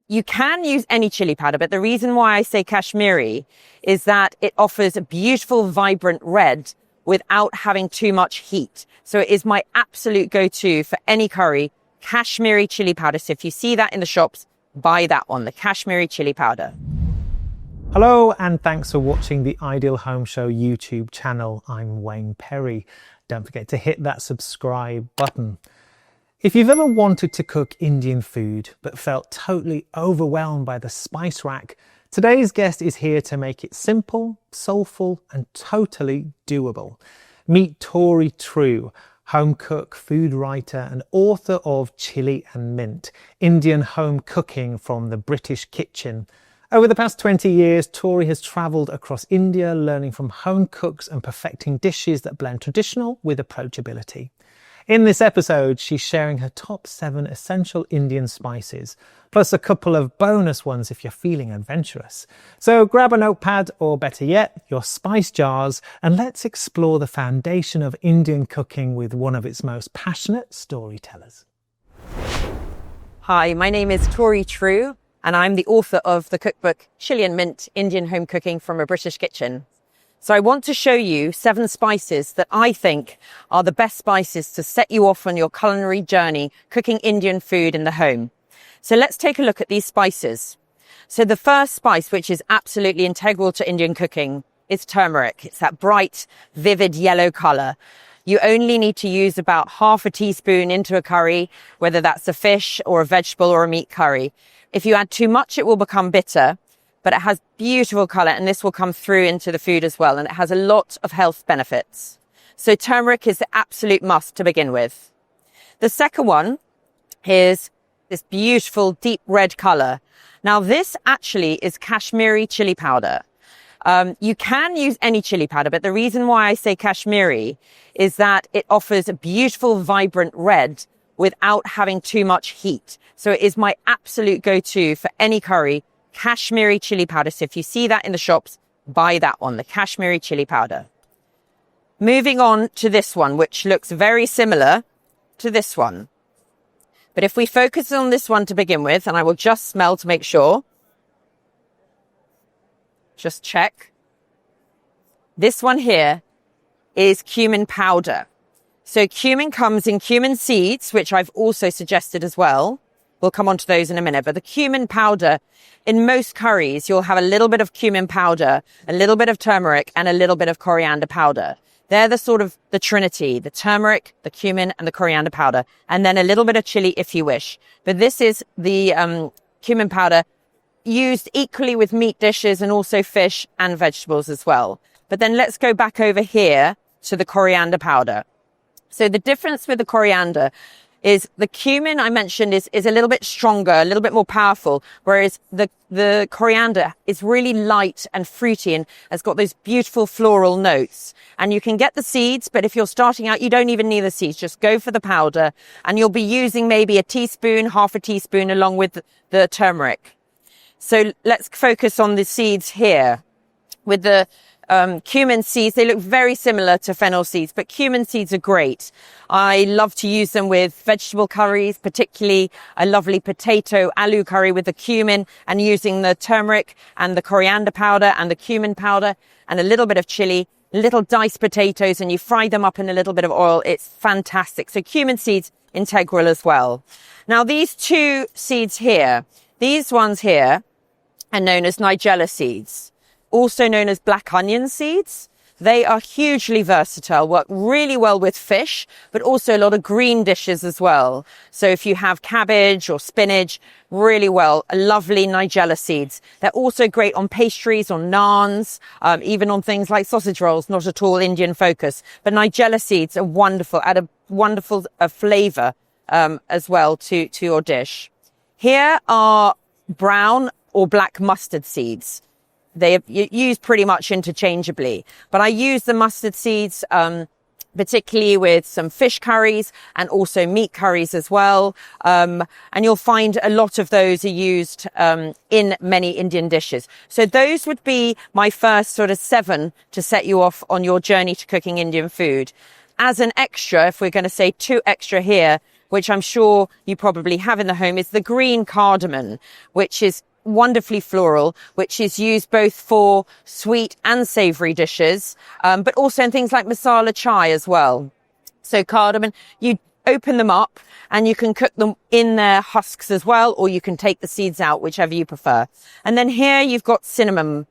You can use any chili powder, but the reason why I say Kashmiri is that it offers a beautiful, vibrant red without having too much heat. So it is my absolute go-to for any curry, Kashmiri chili powder. So if you see that in the shops, buy that one, the Kashmiri chili powder. Hello, and thanks for watching the Ideal Home Show YouTube channel. I'm Wayne Perry. Don't forget to hit that subscribe button. If you've ever wanted to cook Indian food but felt totally overwhelmed by the spice rack, today's guest is here to make it simple, soulful and totally doable. Meet Torie True, home cook, food writer and author of Chilli Mint, Indian home cooking from the British kitchen. Over the past 20 years, Torie has travelled across India, learning from home cooks and perfecting dishes that blend traditional with approachability. In this episode, she's sharing her top 7 essential Indian spices, plus a couple of bonus ones if you're feeling adventurous. So grab a notepad, or better yet, your spice jars, and let's explore the foundation of Indian cooking with one of its most passionate storytellers. Hi, my name is Torie True, and I'm the author of the cookbook Chilli Mint, Indian Home Cooking from a British Kitchen. So I want to show you 7 spices that I think are the best spices to set you off on your culinary journey cooking Indian food in the home. So let's take a look at these spices. So the first spice, which is absolutely integral to Indian cooking, is turmeric. It's that bright, vivid yellow color. You only need to use about half a teaspoon into a curry, whether that's a fish or a vegetable or a meat curry. If you add too much, it will become bitter. But it has beautiful color, and this will come through into the food as well. And it has a lot of health benefits. So turmeric is the absolute must to begin with. The second one is this beautiful deep red color. Now this actually is Kashmiri chili powder. You can use any chili powder, but the reason why I say Kashmiri is that it offers a beautiful, vibrant red without having too much heat. So it is my absolute go-to for any curry, Kashmiri chili powder. So if you see that in the shops, buy that one, the Kashmiri chili powder. Moving on to this one, which looks very similar to this one. But if we focus on this one to begin with, and I will just smell to make sure. Just check. This one here is cumin powder. So cumin comes in cumin seeds, which I've also suggested as well. We'll come on to those in a minute. But the cumin powder, in most curries, you'll have a little bit of cumin powder, a little bit of turmeric, and a little bit of coriander powder. They're the sort of the trinity, the turmeric, the cumin, and the coriander powder. And then a little bit of chili if you wish. But this is the cumin powder used equally with meat dishes and also fish and vegetables as well. But then let's go back over here to the coriander powder. So the difference with the coriander is the cumin I mentioned is a little bit stronger, a little bit more powerful, whereas the coriander is really light and fruity and has got those beautiful floral notes. And you can get the seeds, but if you're starting out, you don't even need the seeds. Just go for the powder, and you'll be using maybe a teaspoon, half a teaspoon, along with the turmeric. So let's focus on the seeds here. With the cumin seeds, they look very similar to fennel seeds, but cumin seeds are great. I love to use them with vegetable curries, particularly a lovely potato aloo curry with the cumin, and using the turmeric and the coriander powder and the cumin powder and a little bit of chili, little diced potatoes, and you fry them up in a little bit of oil. It's fantastic. So cumin seeds, integral as well. Now these 2 seeds here, these ones here are known as Nigella seeds, also known as black onion seeds. They are hugely versatile, work really well with fish, but also a lot of green dishes as well. So if you have cabbage or spinach, really well, lovely Nigella seeds. They're also great on pastries, on naans, even on things like sausage rolls, not at all Indian focus. But Nigella seeds are wonderful, add a wonderful flavour as well to your dish. Here are brown or black mustard seeds. They are used pretty much interchangeably, but I use the mustard seeds particularly with some fish curries and also meat curries as well. And you'll find a lot of those are used in many Indian dishes. So those would be my first sort of 7 to set you off on your journey to cooking Indian food. As an extra, if we're going to say 2 extra here, which I'm sure you probably have in the home, is the green cardamom, which is wonderfully floral, which is used both for sweet and savoury dishes, but also in things like masala chai as well. So cardamom, you open them up and you can cook them in their husks as well, or you can take the seeds out, whichever you prefer. And then here you've got cinnamon.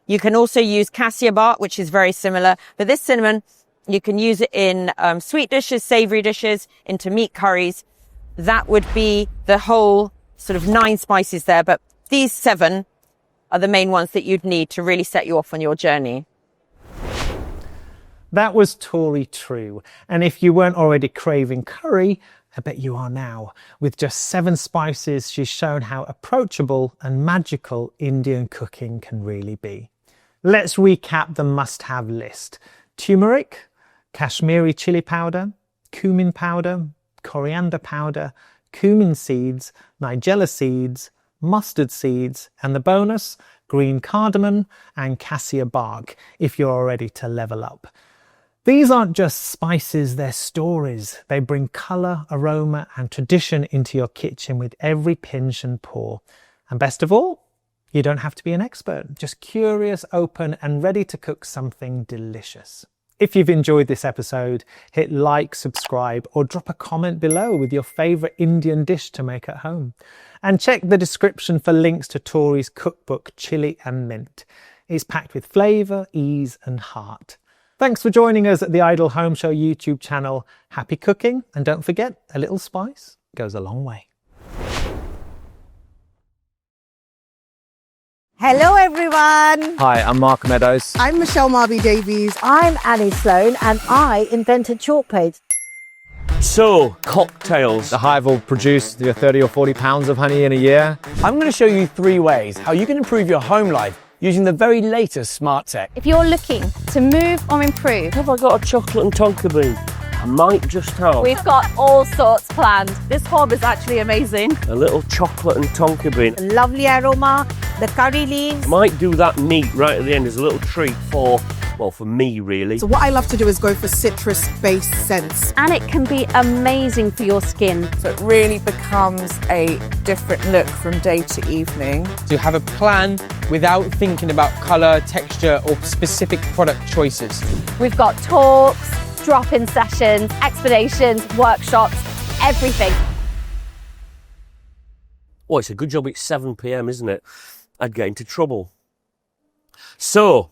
You can also use cassia bark, which is very similar, but this cinnamon, you can use it in sweet dishes, savoury dishes, into meat curries. That would be the whole sort of 9 spices there, but these 7 are the main ones that you'd need to really set you off on your journey. That was Torie True, and if you weren't already craving curry, I bet you are now. With just 7 spices, she's shown how approachable and magical Indian cooking can really be. Let's recap the must-have list. Turmeric, Kashmiri chili powder, cumin powder, coriander powder, cumin seeds, Nigella seeds, mustard seeds, and the bonus, green cardamom and cassia bark if you're ready to level up. These aren't just spices, they're stories. They bring colour, aroma and tradition into your kitchen with every pinch and pour. And best of all, you don't have to be an expert, just curious, open and ready to cook something delicious. If you've enjoyed this episode, hit like, subscribe or drop a comment below with your favourite Indian dish to make at home. And check the description for links to Torie's cookbook, Chilli Mint. It's packed with flavour, ease and heart. Thanks for joining us at the Ideal Home Show YouTube channel. Happy cooking, and don't forget, a little spice goes a long way. Hello everyone! Hi, I'm Mark Meadows. I'm Michelle Marby Davies. I'm Annie Sloan and I invented chalk paste. So, cocktails. The hive will produce 30 or 40 pounds of honey in a year. I'm going to show you 3 ways how you can improve your home life using the very latest smart tech. If you're looking to move or improve, Have I got a chocolate and tonka bean? I might just have we've got all sorts planned. This hob is actually amazing. a little chocolate and tonka bean. Lovely aroma, the curry leaves. Might do that neat right at the end as a little treat for me really. So what I love to do is go for citrus-based scents. And it can be amazing for your skin. So it really becomes a different look from day to evening. To have a plan without thinking about colour, texture or specific product choices. We've got talks, drop-in sessions, explanations, workshops, everything. Oh, it's a good job it's 7 p.m, isn't it? I'd get into trouble. So,